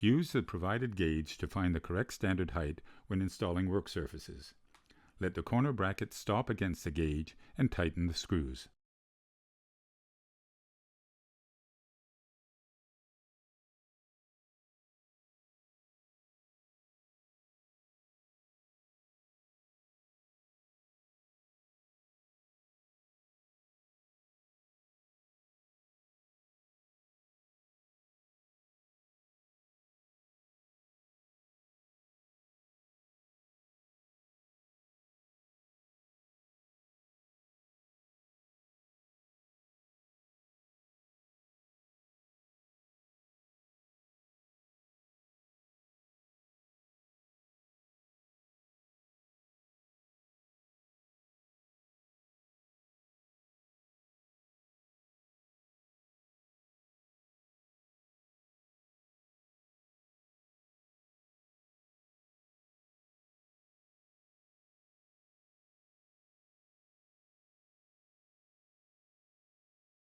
Use the provided gauge to find the correct standard height when installing work surfaces. Let the corner bracket stop against the gauge and tighten the screws.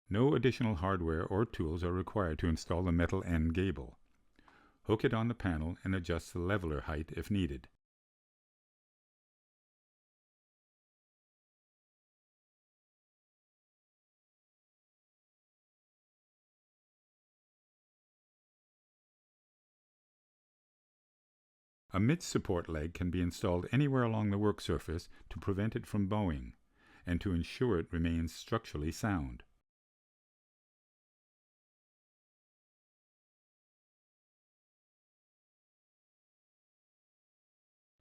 No additional hardware or tools are required to install the metal end gable. Hook it on the panel and adjust the leveler height if needed. A midge support leg can be installed anywhere along the work surface to prevent it from bowing and to ensure it remains structurally sound.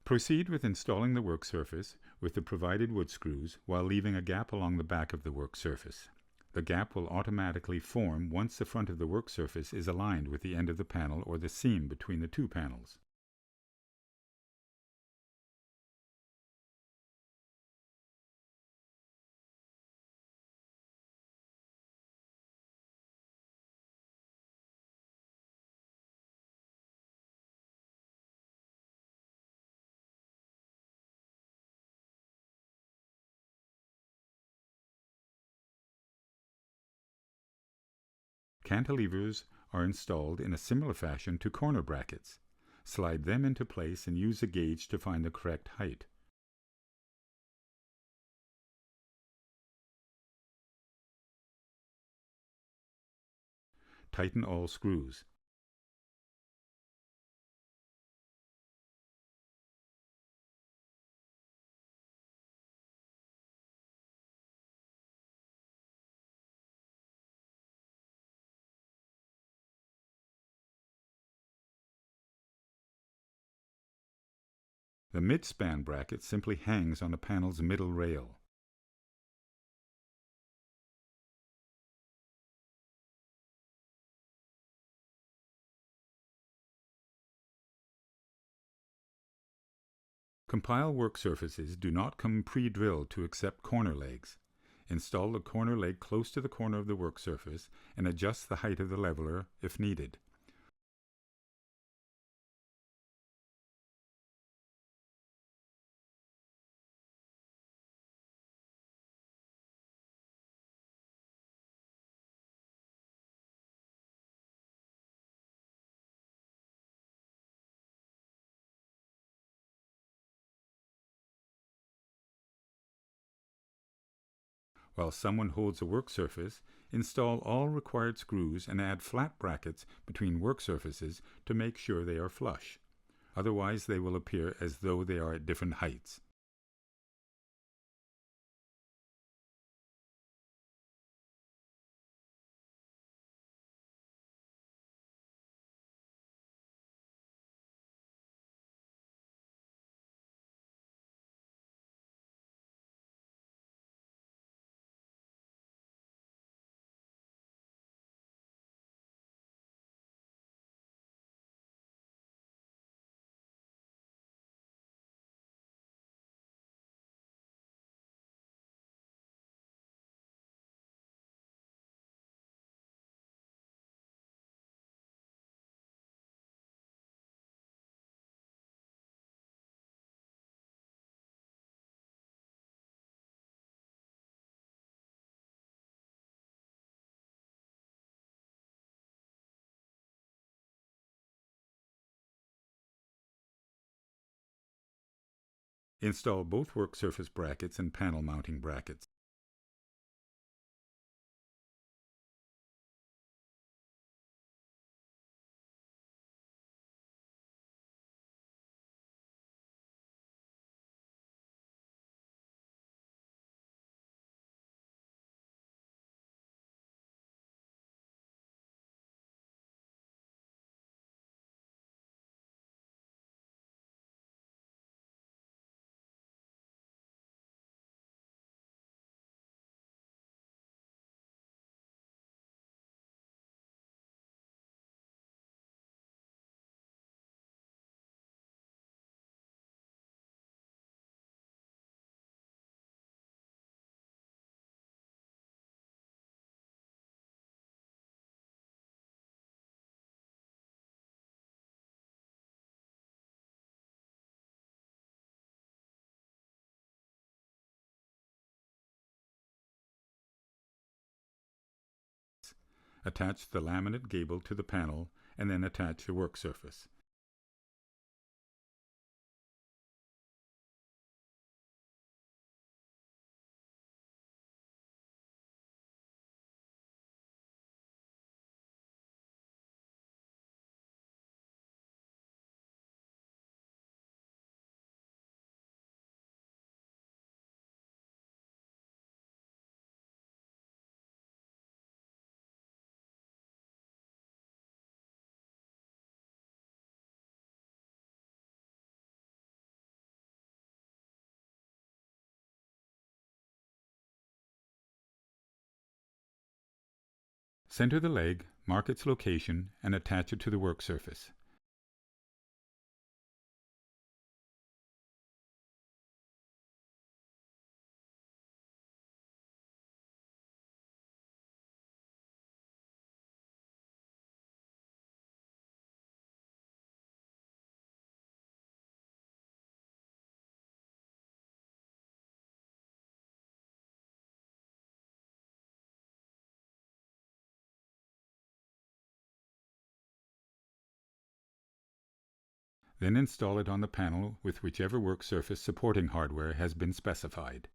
Proceed with installing the work surface with the provided wood screws while leaving a gap along the back of the work surface. The gap will automatically form once the front of the work surface is aligned with the end of the panel or the seam between the two panels. Cantilevers are installed in a similar fashion to corner brackets. Slide them into place and use a gauge to find the correct height. Tighten all screws. The mid-span bracket simply hangs on the panel's middle rail. Compile work surfaces do not come pre-drilled to accept corner legs. Install the corner leg close to the corner of the work surface and adjust the height of the leveler if needed. While someone holds the work surface, install all required screws and add flat brackets between work surfaces to make sure they are flush. Otherwise, they will appear as though they are at different heights. Install both work surface brackets and panel mounting brackets. Attach the laminate gable to the panel and then attach the work surface. Center the leg, mark its location, and attach it to the work surface. Then install it on the panel with whichever work surface supporting hardware has been specified.